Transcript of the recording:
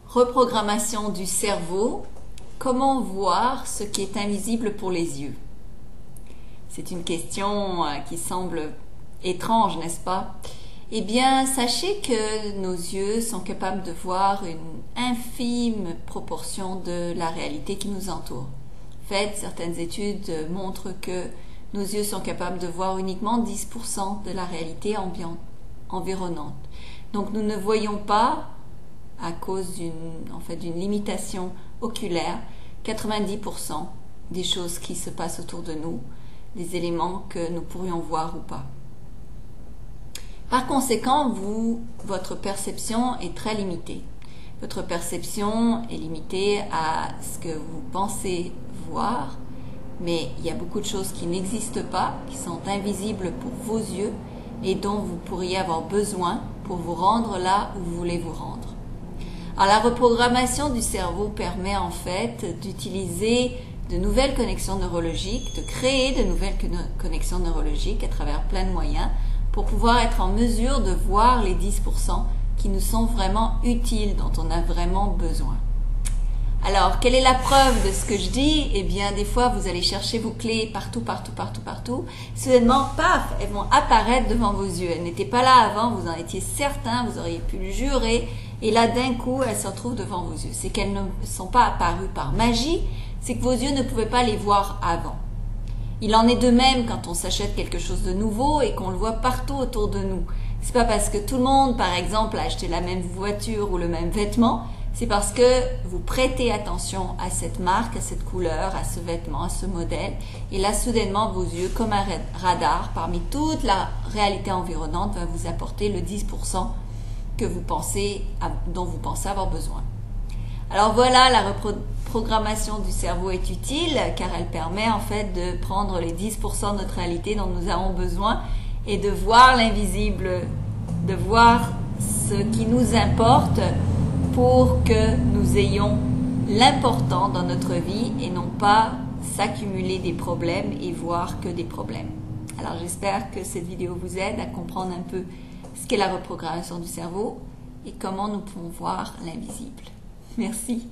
Reprogrammation du cerveau. Comment voir ce qui est invisible pour les yeux? C'est une question qui semble étrange, n'est-ce pas? Eh bien, sachez que nos yeux sont capables de voir une infime proportion de la réalité qui nous entoure. En fait, certaines études montrent que nos yeux sont capables de voir uniquement 10% de la réalité environnante. Donc, nous ne voyons pas, à cause d'une limitation oculaire, 90% des choses qui se passent autour de nous, des éléments que nous pourrions voir ou pas. Par conséquent, votre perception est très limitée. Votre perception est limitée à ce que vous pensez voir, mais il y a beaucoup de choses qui n'existent pas, qui sont invisibles pour vos yeux et dont vous pourriez avoir besoin pour vous rendre là où vous voulez vous rendre. Alors, la reprogrammation du cerveau permet en fait d'utiliser de nouvelles connexions neurologiques, de créer de nouvelles connexions neurologiques à travers plein de moyens pour pouvoir être en mesure de voir les 10% qui nous sont vraiment utiles, dont on a vraiment besoin. Alors, quelle est la preuve de ce que je dis? Eh bien, des fois, vous allez chercher vos clés partout. Soudainement, paf, elles vont apparaître devant vos yeux. Elles n'étaient pas là avant, vous en étiez certain, vous auriez pu le jurer. Et là, d'un coup, elles se retrouvent devant vos yeux. C'est qu'elles ne sont pas apparues par magie, c'est que vos yeux ne pouvaient pas les voir avant. Il en est de même quand on s'achète quelque chose de nouveau et qu'on le voit partout autour de nous. C'est pas parce que tout le monde, par exemple, a acheté la même voiture ou le même vêtement, c'est parce que vous prêtez attention à cette marque, à cette couleur, à ce vêtement, à ce modèle. Et là, soudainement, vos yeux, comme un radar, parmi toute la réalité environnante, va vous apporter le 10% dont vous pensez avoir besoin. Alors voilà, la reprogrammation du cerveau est utile car elle permet en fait de prendre les 10% de notre réalité dont nous avons besoin et de voir l'invisible, de voir ce qui nous importe pour que nous ayons l'important dans notre vie et non pas s'accumuler des problèmes et voir que des problèmes. Alors j'espère que cette vidéo vous aide à comprendre un peu ce qu'est la reprogrammation du cerveau et comment nous pouvons voir l'invisible. Merci.